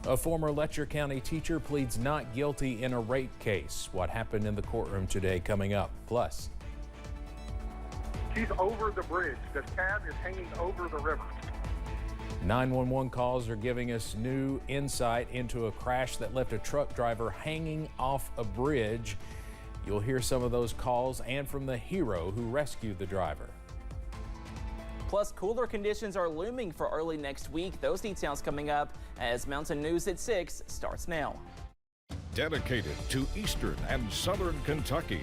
A former Letcher County teacher pleads not guilty in a rape case. What happened in the courtroom today coming up. Plus, she's over the bridge. The cab is hanging over the river. 911 calls are giving us new insight into a crash that left a truck driver hanging off a bridge. You'll hear some of those calls and from the hero who rescued the driver. Plus, cooler conditions are looming for early next week. Those details coming up as Mountain News at 6 starts now. Dedicated to Eastern and Southern Kentucky,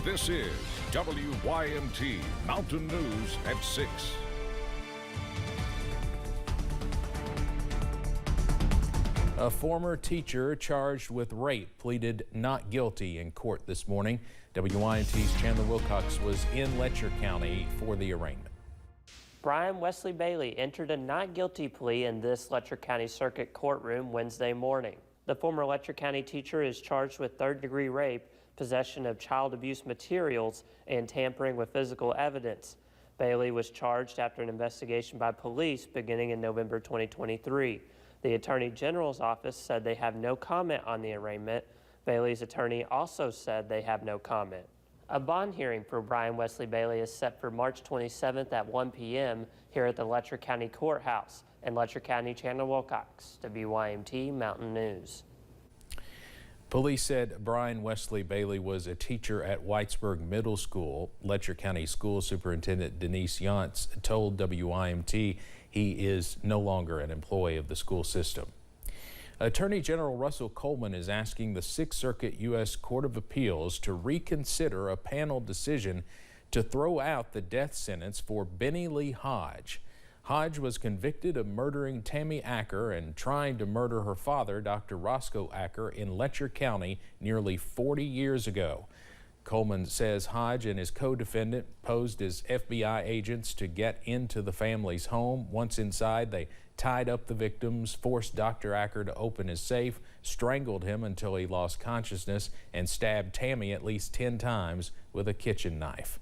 this is WYMT Mountain News at 6. A former teacher charged with rape pleaded not guilty in court this morning. WYMT's Chandler Wilcox was in Letcher County for the arraignment. Brian Wesley Bailey entered a not guilty plea in this Letcher County Circuit courtroom Wednesday morning. The former Letcher County teacher is charged with third-degree rape, possession of child abuse materials, and tampering with physical evidence. Bailey was charged after an investigation by police beginning in November 2023. The Attorney General's office said they have no comment on the arraignment. Bailey's attorney also said they have no comment. A bond hearing for Brian Wesley Bailey is set for March 27th at 1 p.m. here at the Letcher County Courthouse. In Letcher County, Chandler Wilcox, WYMT Mountain News. Police said Brian Wesley Bailey was a teacher at Whitesburg Middle School. Letcher County School Superintendent Denise Yantz told WYMT he is no longer an employee of the school system. Attorney General Russell Coleman is asking the Sixth Circuit U.S. Court of Appeals to reconsider a panel decision to throw out the death sentence for Benny Lee Hodge. Hodge was convicted of murdering Tammy Acker and trying to murder her father, Dr. Roscoe Acker, in Letcher County nearly 40 years ago. Coleman says Hodge and his co-defendant posed as FBI agents to get into the family's home. Once inside, they tied up the victims, forced Dr. Acker to open his safe, strangled him until he lost consciousness, and stabbed Tammy at least 10 times with a kitchen knife.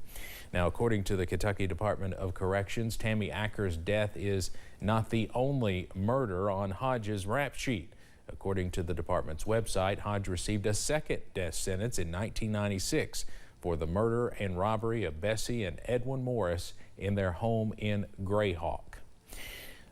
Now, according to the Kentucky Department of Corrections, Tammy Acker's death is not the only murder on Hodge's rap sheet. According to the department's website, Hodge received a second death sentence in 1996 for the murder and robbery of Bessie and Edwin Morris in their home in Grayhawk.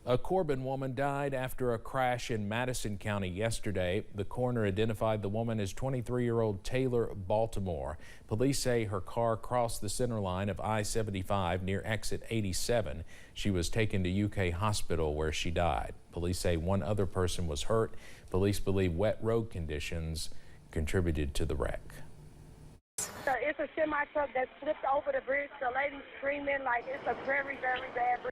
A Corbin woman died after a crash in Madison County yesterday. The coroner identified the woman as 23-year-old Taylor Baltimore. Police say her car crossed the center line of I-75 near exit 87. She was taken to UK Hospital where she died. Police say one other person was hurt. Police believe wet road conditions contributed to the wreck. It's a semi-truck that slipped over the bridge. The lady screaming like it's a very, very bad bridge.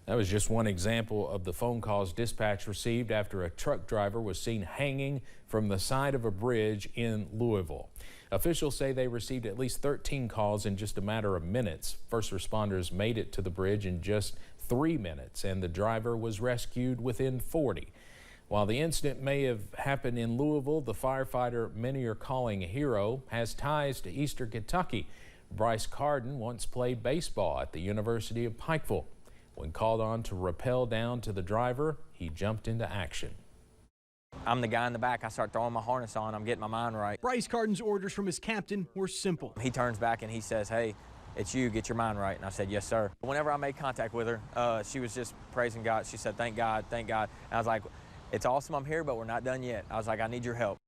That was just one example of the phone calls dispatch received after a truck driver was seen hanging from the side of a bridge in Louisville. Officials say they received at least 13 calls in just a matter of minutes. First responders made it to the bridge in just 3 minutes, and the driver was rescued within 40. While the incident may have happened in Louisville, the firefighter many are calling a hero has ties to Eastern Kentucky. Bryce Carden once played baseball at the University of Pikeville. When called on to rappel down to the driver, he jumped into action. I'm the guy in the back. I start throwing my harness on. I'm getting my mind right. Bryce Carden's orders from his captain were simple. He turns back and he says, "Hey, it's you. Get your mind right." And I said, "Yes, sir." Whenever I made contact with her, she was just praising God. She said, "Thank God, thank God." And I was like, "It's awesome I'm here, but we're not done yet." I was like, "I need your help."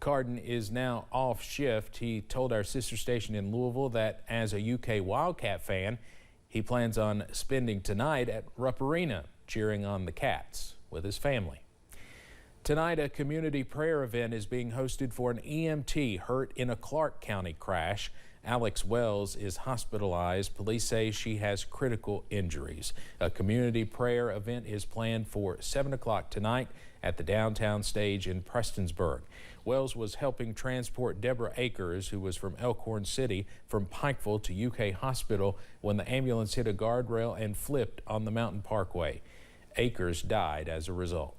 Carden is now off shift. He told our sister station in Louisville that as a UK Wildcat fan, he plans on spending tonight at Rupp Arena cheering on the Cats with his family. Tonight, a community prayer event is being hosted for an EMT hurt in a Clark County crash. Alex Wells is hospitalized. Police say she has critical injuries. A community prayer event is planned for 7 o'clock tonight at the downtown stage in Prestonsburg. Wells was helping transport Deborah Akers, who was from Elkhorn City, from Pikeville to UK Hospital when the ambulance hit a guardrail and flipped on the Mountain Parkway. Akers died as a result.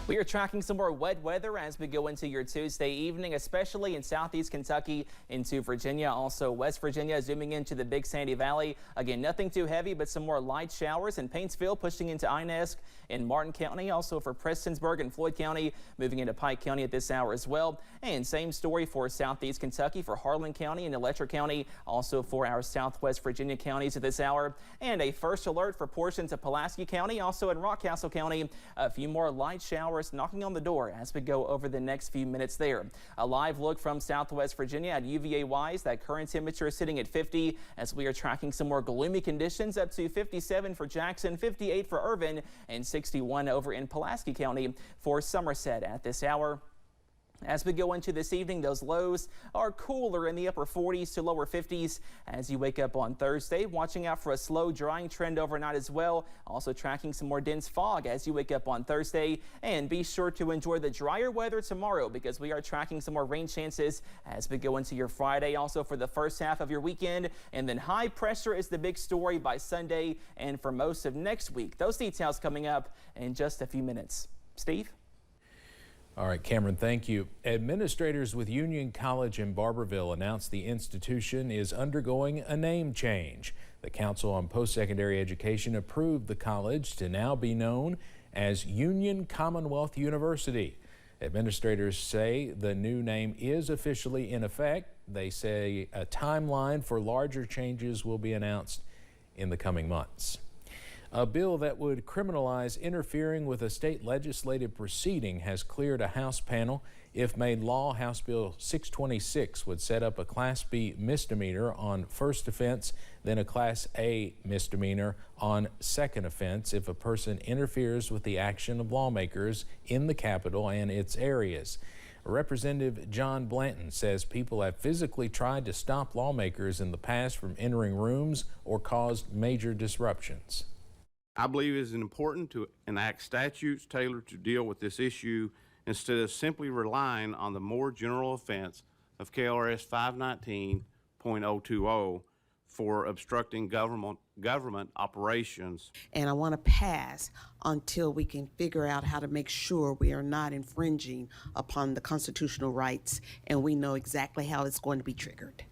We are tracking some more wet weather as we go into your Tuesday evening, especially in southeast Kentucky into Virginia, also West Virginia, zooming into the Big Sandy Valley. Again, nothing too heavy, but some more light showers in Paintsville, pushing into Inez in Martin County, also for Prestonsburg and Floyd County, moving into Pike County at this hour as well. And same story for southeast Kentucky, for Harlan County and Letcher County, also for our southwest Virginia counties at this hour. And a first alert for portions of Pulaski County, also in Rockcastle County. A few more light showers knocking on the door as we go over the next few minutes there. A live look from southwest Virginia at UVA-wise. That current temperature is sitting at 50 as we are tracking some more gloomy conditions, up to 57 for Jackson, 58 for Irvin, and 61 over in Pulaski County for Somerset at this hour. As we go into this evening, those lows are cooler in the upper 40s to lower 50s as you wake up on Thursday. Watching out for a slow drying trend overnight as well. Also tracking some more dense fog as you wake up on Thursday. And be sure to enjoy the drier weather tomorrow because we are tracking some more rain chances as we go into your Friday. Also for the first half of your weekend. And then high pressure is the big story by Sunday and for most of next week. Those details coming up in just a few minutes. Steve? All right, Cameron, thank you. Administrators with Union College in Barberville announced the institution is undergoing a name change. The Council on Post-Secondary Education approved the college to now be known as Union Commonwealth University. Administrators say the new name is officially in effect. They say a timeline for larger changes will be announced in the coming months. A bill that would criminalize interfering with a state legislative proceeding has cleared a House panel. If made law, House Bill 626 would set up a Class B misdemeanor on first offense, then a Class A misdemeanor on second offense if a person interferes with the action of lawmakers in the Capitol and its areas. Representative John Blanton says people have physically tried to stop lawmakers in the past from entering rooms or caused major disruptions. I believe it is important to enact statutes tailored to deal with this issue instead of simply relying on the more general offense of KRS 519.020 for obstructing government operations. And I want to pass until we can figure out how to make sure we are not infringing upon the constitutional rights and we know exactly how it's going to be triggered.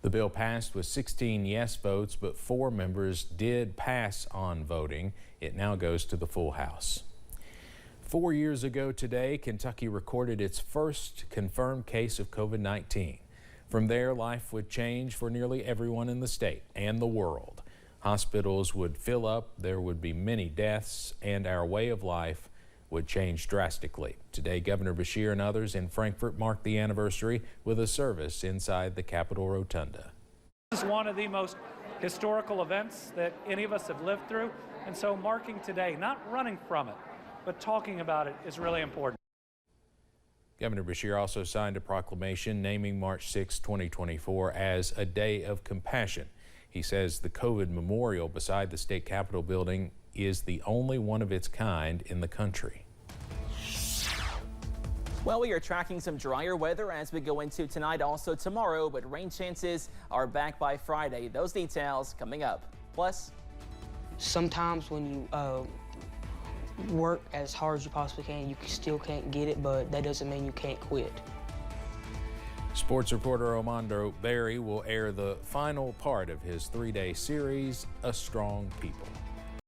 The bill passed with 16 yes votes, but 4 members did pass on voting. It now goes to the full House. 4 years ago today, Kentucky recorded its first confirmed case of COVID-19. From there, life would change for nearly everyone in the state and the world. Hospitals would fill up, there would be many deaths, and our way of life would change drastically. Today, Governor Beshear and others in Frankfort marked the anniversary with a service inside the Capitol Rotunda. This is one of the most historical events that any of us have lived through, and so marking today, not running from it, but talking about it is really important. Governor Beshear also signed a proclamation naming March 6, 2024 as a day of compassion. He says the COVID memorial beside the state Capitol building is the only one of its kind in the country. Well, we are tracking some drier weather as we go into tonight, also tomorrow, but rain chances are back by Friday. Those details coming up. Plus, sometimes when you work as hard as you possibly can, you still can't get it, but that doesn't mean you can't quit. Sports reporter Armando Berry will air the final part of his 3-day series, A Strong People.